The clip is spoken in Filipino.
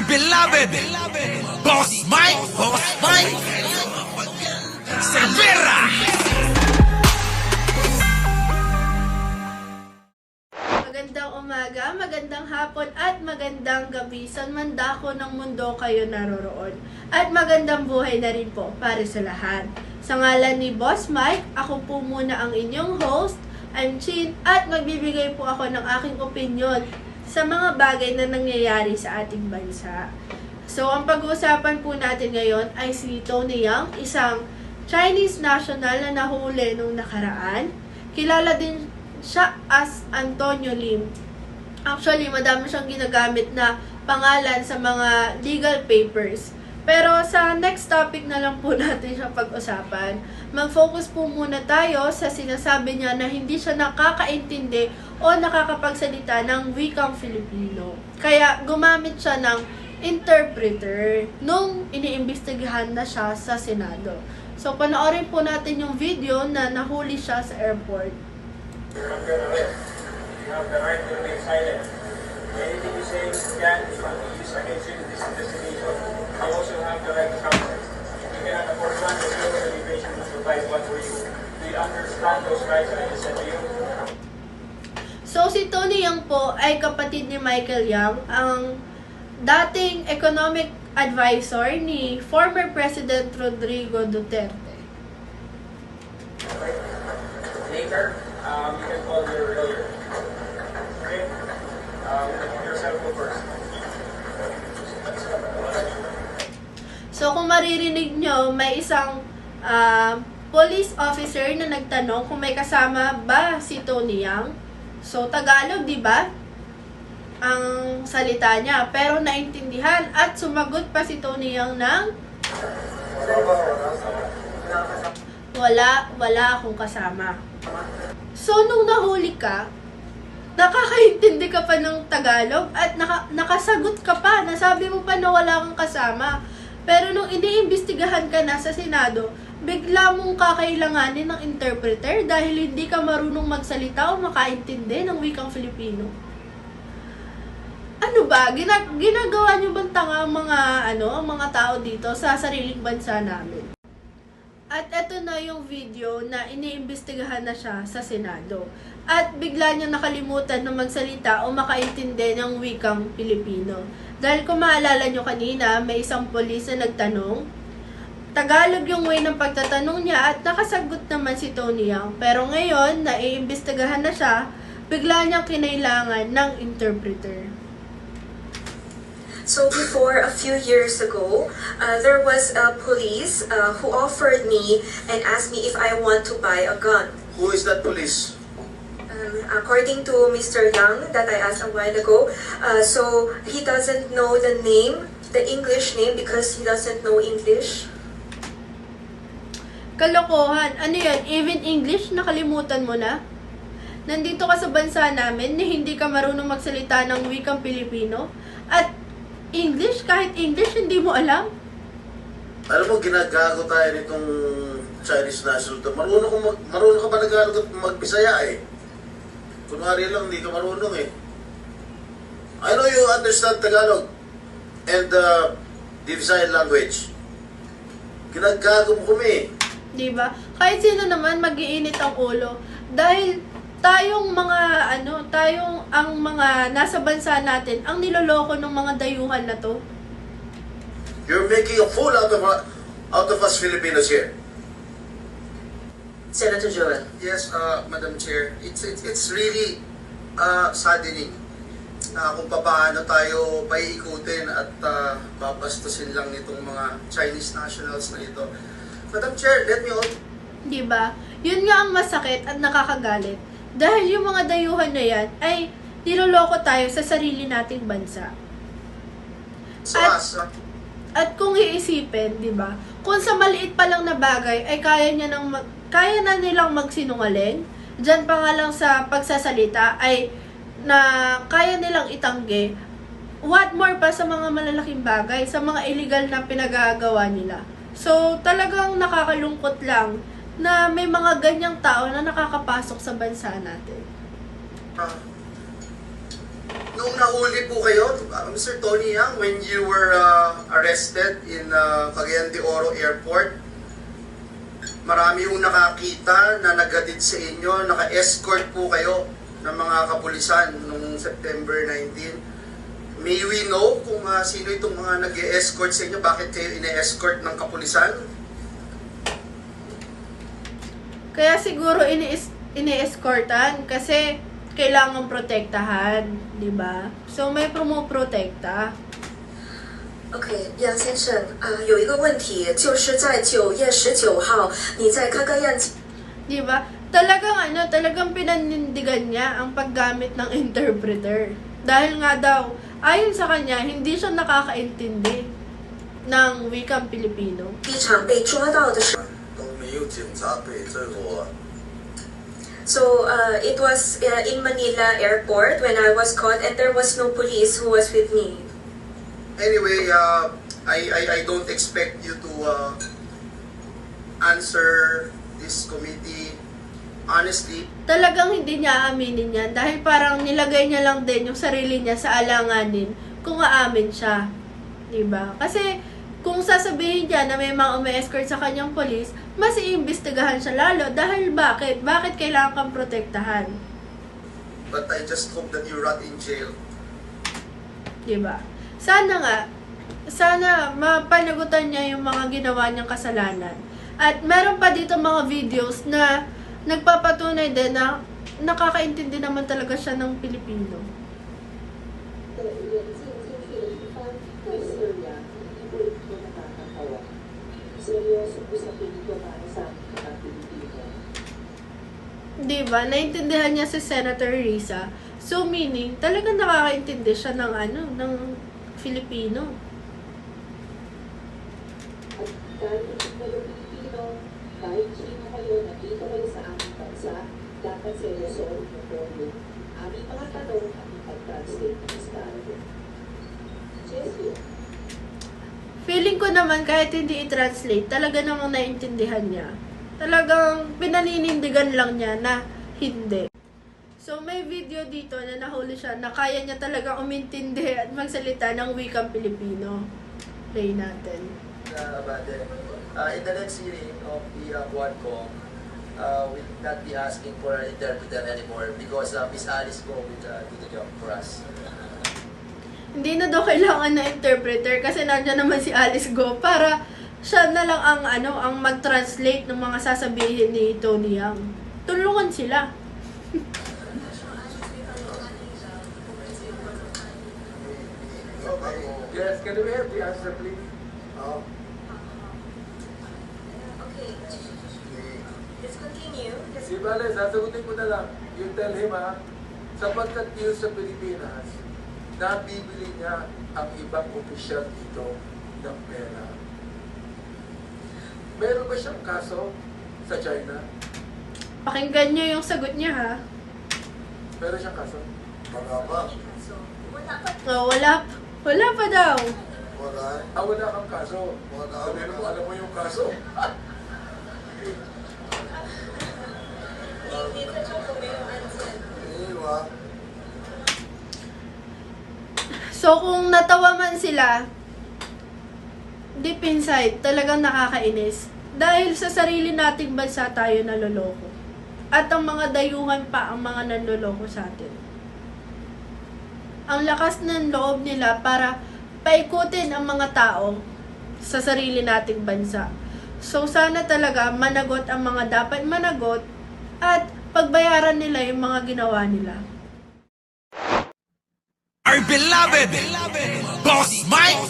beloved Boss Mike Cervera. Magandang umaga, magandang hapon at magandang gabi sa man dako ng mundo kayo naroroon. At magandang buhay na rin po para sa lahat. Sa ngalan ni Boss Mike, ako po muna ang inyong host, I'm Chin, at magbibigay po ako ng aking opinion sa mga bagay na nangyayari sa ating bansa. So, ang pag-uusapan po natin ngayon ay si Tony Yang, isang Chinese national na nahuli nung nakaraan. Kilala din siya as Antonio Lim. Actually, madami siyang ginagamit na pangalan sa mga legal papers. Pero sa next topic na lang po natin siya pag-usapan. Mag-focus po muna tayo sa sinasabi niya na hindi siya nakakaintindi o nakakapagsalita ng wikang Filipino. Kaya gumamit siya ng interpreter nung iniimbestigahan na siya sa Senado. So, panoorin po natin yung video na nahuli siya sa airport. You have the right to remain silent. Anything you say can be used against you in this investigation. You also have the right to counsel. You cannot afford one to show the immigration to provide one for you. Do you understand those rights that I just said to you? So, si Tony Yang po ay kapatid ni Michael Yang, ang dating economic advisor ni former President Rodrigo Duterte. Later, you can call your lawyer. Okay? Yourself go first. So, kung maririnig nyo, may isang police officer na nagtanong kung may kasama ba si Tony Yang. So, Tagalog, di ba? Ang salita niya. Pero naintindihan at sumagot pa si Tony Yang ng wala akong kasama. So, nung nahuli ka, nakakaintindi ka pa ng Tagalog at nakasagot ka pa. Nasabi mo pa na wala kang kasama. Pero nung iniimbestigahan ka na sa Senado, bigla mong kakailanganin ng interpreter dahil hindi ka marunong magsalita o makaintindi ng wikang Filipino. Ano ba? Ginagawa niyo bang tanga ang mga tao dito sa sariling bansa namin? At eto na yung video na iniimbestigahan na siya sa Senado. At bigla niya nakalimutan na magsalita o makaintindi ng wikang Pilipino. Dahil kung maalala nyo kanina, may isang polis na nagtanong. Tagalog yung way ng pagtatanong niya at nakasagot naman si Tony Yang. Pero ngayon, naiimbestigahan na siya, bigla niyang kinailangan ng interpreter. So before, a few years ago, there was a police who offered me and asked me if I want to buy a gun. Who is that police? According to Mr. Yang that I asked a while ago, so he doesn't know the name, the English name, because he doesn't know English. Kalokohan. Ano yan? Even English, nakalimutan mo na? Nandito ka sa bansa namin na hindi ka marunong magsalita ng wikang Pilipino? At English, kahit English, hindi mo alam? Alam mo, ginagago tayo nitong Chinese national. Marunong ka ba nag-aaral at mag-Bisaya eh? Kunwari lang, hindi ka marunong eh. I know you understand Tagalog and the Visayan language. Ginagago mo kami. Diba? Kahit sino naman mag-iinit ang ulo. Dahil tayong ang mga nasa bansa natin, ang niloloko ng mga dayuhan na to. You're making a fool out of us Filipinos here. Senator Joel. Yes, Madam Chair. It's really saddening na kung paano tayo paiikutin at babastusin lang nitong mga Chinese nationals na ito. Madam Chair, let me also... Diba? Yun nga ang masakit at nakakagalit. Dahil yung mga dayuhan na yan ay niloloko tayo sa sarili nating bansa. At kung iisipin, diba? Kung sa maliit pa lang na bagay ay kaya na nilang magsinungaling, dyan pa nga lang sa pagsasalita ay na kaya nilang itanggi, what more pa sa mga malalaking bagay, sa mga illegal na pinagagawa nila. So, talagang nakakalungkot lang na may mga ganyang tao na nakakapasok sa bansa natin. nung nahuli po kayo, Mr. Tony Yang, when you were arrested in Cagayan de Oro Airport, marami yung nakakita na nagatid sa inyo, naka-escort po kayo ng mga kapulisan nung September 19. May we know kung sino itong mga nag-escort sa inyo? Bakit kayo ine-escort ng kapulisan? Kaya siguro ini-escortan kasi kailangan protektahan, di ba? So may promoprotekta. OK，杨先生，有一个问题，就是在9月19号，你在Cagayan Di ba? Talagang pinanindigan niya ang paggamit ng interpreter. Dahil nga daw, ayon sa kanya, hindi siya nakakaintindi ng wikang Pilipino. 机场被抓到的时候。都没有警察对着我。 So it was in Manila Airport when I was caught, and there was no police who was with me. Anyway, I don't expect you to answer this committee honestly. Talagang hindi niya aaminin yan dahil parang nilagay niya lang din yung sarili niya sa alanganin kung aamin siya. Diba? Kasi kung sasabihin niya na may mga umi-escort sa kanyang polis, mas iimbestigahan siya lalo dahil bakit? Bakit kailangan kang protektahan? But I just hope that you rot in jail. Diba? Sana mapanagutan niya yung mga ginawa niyang kasalanan. At meron pa dito mga videos na nagpapatunay din na nakakaintindi naman talaga siya ng Pilipino. Diba? Naintindihan niya si Senator Risa. So meaning, talagang nakakaintindi siya ng ng Filipino. Kahit hindi kayo Pilipino, kahit sino kayo, nandito kayo sa aming bansa, dapat seryosohin niyo po yung aming mga tanong at ipag-translate ng estado. Jessie. Feeling ko naman kahit hindi i-translate, talaga namang naintindihan niya. Talagang pinaninindigan lang niya na hindi. So may video dito na nahuli siya na kaya niya talaga umintindi at magsalita ng wikang Pilipino. Play natin. In the next hearing of the Quadcom, we'll not be asking for an interpreter anymore because Miss Alice Go will do the job for us. Hindi na daw kailangan na interpreter kasi nandiyan naman si Alice Go para siya na lang ang mag-translate ng mga sasabihin ni Tony Yang. Tulungan sila. Yes, can we have the answer, please? Okay, let's continue. Si Bale, sasagutin ko na lang. You tell him, sapagkat yun sa Pilipinas, nabibili niya ang ibang opisyal dito ng pera. Meron ba siyang kaso sa China? Pakinggan niyo yung sagot niya ha. Meron siyang kaso? Wala pa. Oh, wala pa daw. Wala. Wala kang kaso. Wala. Sabihin mo, alam mo yung kaso. So kung natawa man sila, deep inside, talagang nakakainis. Dahil sa sarili nating bansa tayo naloloko. At ang mga dayuhan pa ang mga nanloloko sa atin. Ang lakas ng loob nila para paikutin ang mga tao sa sarili nating bansa. So sana talaga managot ang mga dapat managot at pagbayaran nila yung mga ginawa nila. Our beloved Boss Mike